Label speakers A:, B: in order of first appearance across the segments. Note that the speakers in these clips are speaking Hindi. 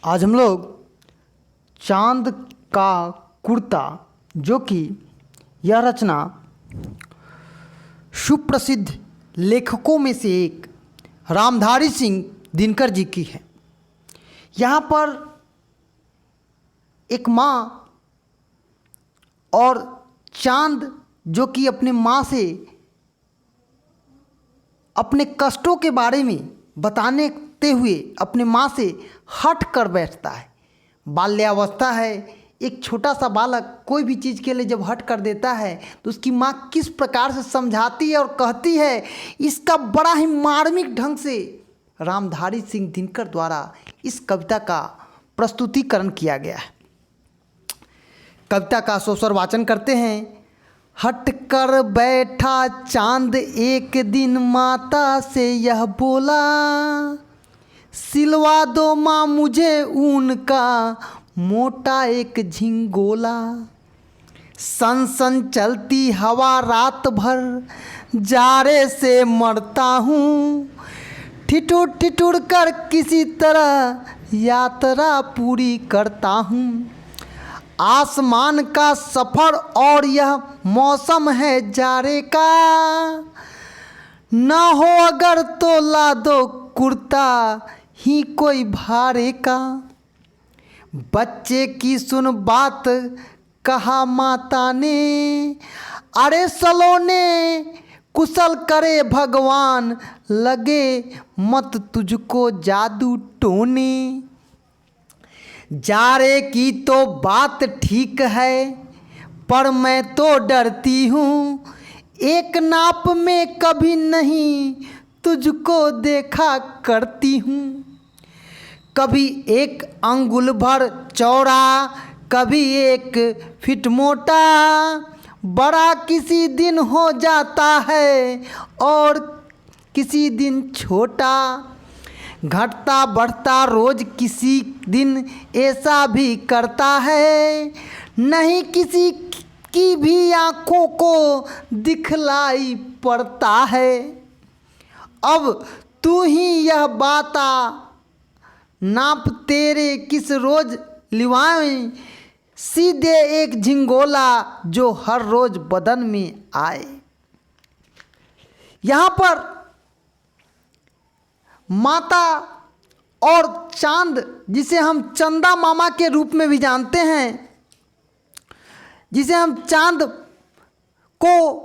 A: आज हम लोग चांद का कुर्ता, जो कि यह रचना सुप्रसिद्ध लेखकों में से एक रामधारी सिंह दिनकर जी की है। यहाँ पर एक माँ और चांद जो कि अपने माँ से अपने कष्टों के बारे में बताते हुए अपने माँ से हट कर बैठता है। बाल्यावस्था है, एक छोटा सा बालक कोई भी चीज़ के लिए जब हट कर देता है तो उसकी माँ किस प्रकार से समझाती है और कहती है, इसका बड़ा ही मार्मिक ढंग से रामधारी सिंह दिनकर द्वारा इस कविता का प्रस्तुतिकरण किया गया है। कविता का स्वस्वर वाचन करते हैं। हट कर बैठा चांद एक दिन माता से यह बोला, सिलवा दो माँ मुझे ऊन का मोटा एक झिंगोला। सन सन चलती हवा रात भर जाड़े से मरता हूँ, ठिठुर ठिठुर कर किसी तरह यात्रा पूरी करता हूँ। आसमान का सफ़र और यह मौसम है जाड़े का, ना हो अगर तो ला दो कुर्ता ही कोई भारे का। बच्चे की सुन बात कहा माता ने, अरे सलोने कुशल करे भगवान, लगे मत तुझको जादू टोने। जाड़े की तो बात ठीक है पर मैं तो डरती हूँ, एक नाप में कभी नहीं तुझको देखा करती हूँ। कभी एक अंगुल भर चौड़ा, कभी एक फिट मोटा, बड़ा किसी दिन हो जाता है और किसी दिन छोटा। घटता बढ़ता रोज किसी दिन ऐसा भी करता है, नहीं किसी की भी आँखों को दिखलाई पड़ता है। अब तू ही यह बाता, नाप तेरे किस रोज लिवाएं, सीधे एक झिंगोला जो हर रोज बदन में आए। यहाँ पर माता और चांद, जिसे हम चंदा मामा के रूप में भी जानते हैं, जिसे हम चांद को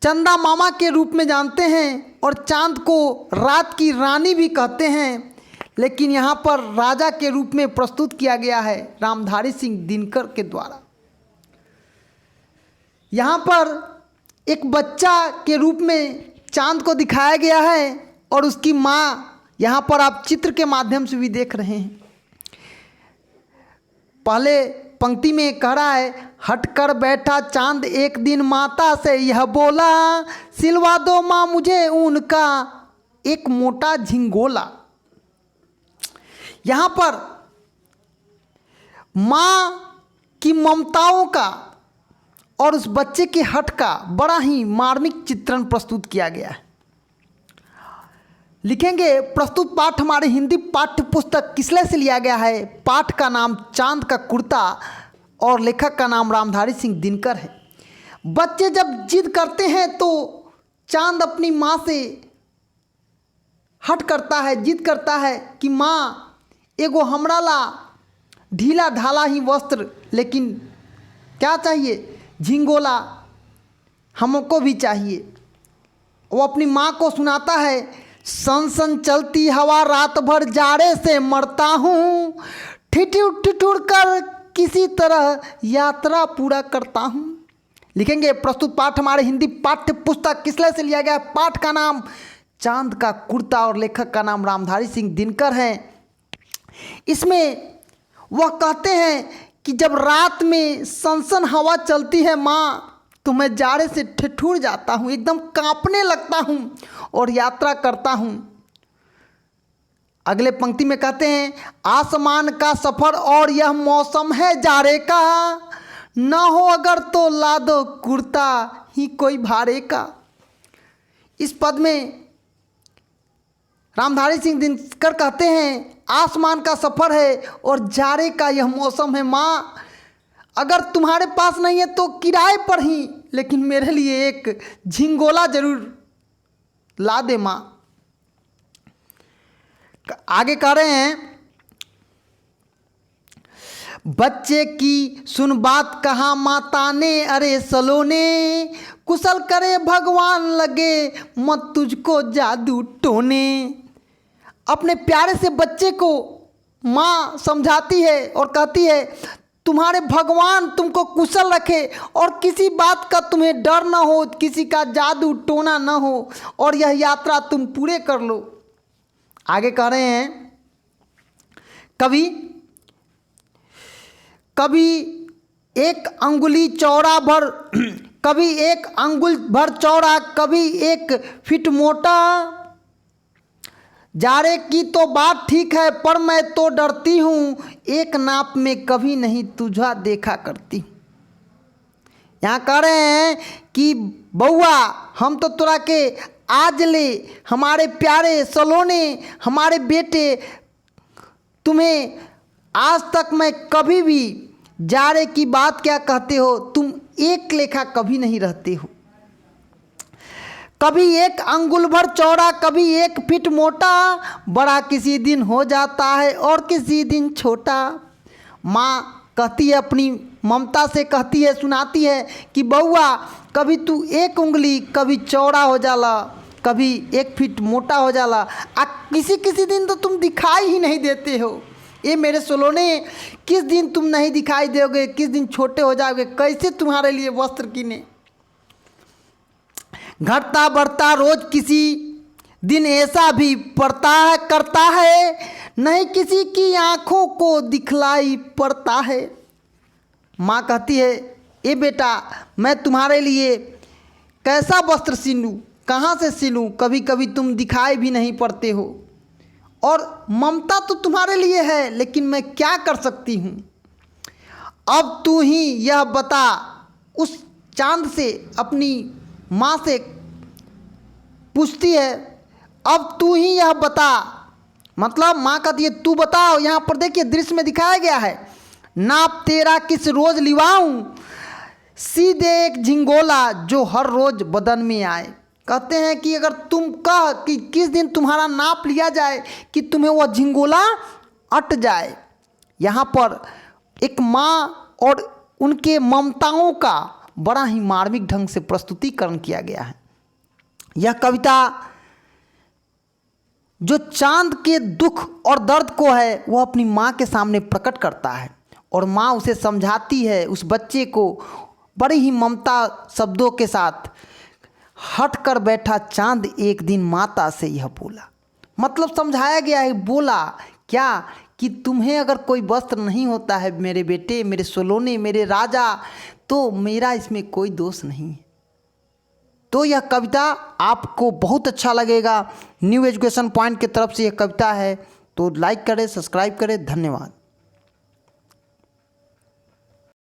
A: चंदा मामा के रूप में जानते हैं और चांद को रात की रानी भी कहते हैं, लेकिन यहाँ पर राजा के रूप में प्रस्तुत किया गया है रामधारी सिंह दिनकर के द्वारा। यहाँ पर एक बच्चा के रूप में चांद को दिखाया गया है और उसकी माँ यहाँ पर आप चित्र के माध्यम से भी देख रहे हैं। पहले पंक्ति में कह रहा है, हट कर बैठा चांद एक दिन माता से यह बोला, सिलवा दो माँ मुझे ऊन का एक मोटा झिंगोला। यहाँ पर माँ की ममताओं का और उस बच्चे के हट का बड़ा ही मार्मिक चित्रण प्रस्तुत किया गया है। लिखेंगे, प्रस्तुत पाठ हमारे हिंदी पाठ्य पुस्तक किसले से लिया गया है। पाठ का नाम चांद का कुर्ता और लेखक का नाम रामधारी सिंह दिनकर है। बच्चे जब जिद करते हैं तो चांद अपनी माँ से हट करता है, जिद करता है कि माँ एगो हमरा ला ढीला ढाला ही वस्त्र, लेकिन क्या चाहिए, झिंगोला हमको भी चाहिए। वो अपनी माँ को सुनाता है, सन सन चलती हवा रात भर जाड़े से मरता हूँ, ठिठुर ठिठुर कर किसी तरह यात्रा पूरा करता हूँ। लिखेंगे, प्रस्तुत पाठ हमारे हिंदी पाठ्य पुस्तक किसले से लिया गया। पाठ का नाम चांद का कुर्ता और लेखक का नाम रामधारी सिंह दिनकर है। इसमें वह कहते हैं कि जब रात में सनसन हवा चलती है माँ, तो मैं जाड़े से ठिठुर जाता हूँ, एकदम कांपने लगता हूँ और यात्रा करता हूँ। अगले पंक्ति में कहते हैं, आसमान का सफ़र और यह मौसम है जाड़े का, ना हो अगर तो ला दो कुर्ता ही कोई भारे का। इस पद में रामधारी सिंह दिनकर कहते हैं आसमान का सफ़र है और जाड़े का यह मौसम है। माँ, अगर तुम्हारे पास नहीं है तो किराए पर ही, लेकिन मेरे लिए एक झिंगोला जरूर ला दे माँ। आगे कह रहे हैं, बच्चे की सुन बात कहा माता ने, अरे सलोने कुशल करे भगवान लगे मत तुझको जादू टोने। अपने प्यारे से बच्चे को माँ समझाती है और कहती है, तुम्हारे भगवान तुमको कुशल रखे और किसी बात का तुम्हें डर ना हो, किसी का जादू टोना ना हो, और यह यात्रा तुम पूरे कर लो। आगे कह रहे हैं, कभी एक अंगुली चौड़ा भर, कभी एक अंगुल भर चौड़ा, कभी एक फीट मोटा। जाड़े की तो बात ठीक है पर मैं तो डरती हूँ, एक नाप में कभी नहीं तुझा देखा करती। यहाँ कह रहे हैं कि बउआ, हम तो तोरा के आज ले हमारे प्यारे सलोने, हमारे बेटे, तुम्हें आज तक मैं कभी भी जाड़े की बात क्या कहते हो, तुम एक लेखा कभी नहीं रहते हो। कभी एक अंगुल भर चौड़ा, कभी एक फीट मोटा, बड़ा किसी दिन हो जाता है और किसी दिन छोटा। माँ कहती है, अपनी ममता से कहती है, सुनाती है कि बउआ, कभी तू एक उंगली कभी चौड़ा हो जाला, कभी एक फीट मोटा हो जाला, किसी किसी दिन तो तुम दिखाई ही नहीं देते हो। ये मेरे सलोने, किस दिन तुम नहीं दिखाई दोगे, किस दिन छोटे हो जाओगे, कैसे तुम्हारे लिए वस्त्र किने। घटता बढ़ता रोज किसी दिन ऐसा भी पड़ता है, करता है नहीं किसी की आंखों को दिखलाई पड़ता है। माँ कहती है, ए बेटा, मैं तुम्हारे लिए कैसा वस्त्र सिलूं, कहाँ से सिलूं, कभी कभी तुम दिखाई भी नहीं पड़ते हो, और ममता तो तुम्हारे लिए है, लेकिन मैं क्या कर सकती हूँ। अब तू ही यह बता, उस चांद से अपनी माँ से पूछती है, अब तू ही यह बता, मतलब माँ कहती है तू बताओ। यहाँ पर देखिए दृश्य में दिखाया गया है, नाप तेरा किस रोज लिवाऊं, सीधे एक झिंगोला जो हर रोज बदन में आए। कहते हैं कि अगर तुम कह कि किस दिन तुम्हारा नाप लिया जाए कि तुम्हें वह झिंगोला अट जाए। यहाँ पर एक माँ और उनके ममताओं का बड़ा ही मार्मिक ढंग से प्रस्तुतिकरण किया गया है। यह कविता जो चांद के दुख और दर्द को है वह अपनी माँ के सामने प्रकट करता है, और माँ उसे समझाती है, उस बच्चे को बड़ी ही ममता शब्दों के साथ। हट कर बैठा चांद एक दिन माता से यह बोला, मतलब समझाया गया है, बोला क्या कि तुम्हें अगर कोई वस्त्र नहीं होता है मेरे बेटे, मेरे सलोने, मेरे राजा, तो मेरा इसमें कोई दोष नहीं है। तो यह कविता आपको बहुत अच्छा लगेगा। न्यू एजुकेशन पॉइंट की तरफ से यह कविता है, तो लाइक करें, सब्सक्राइब करें। धन्यवाद।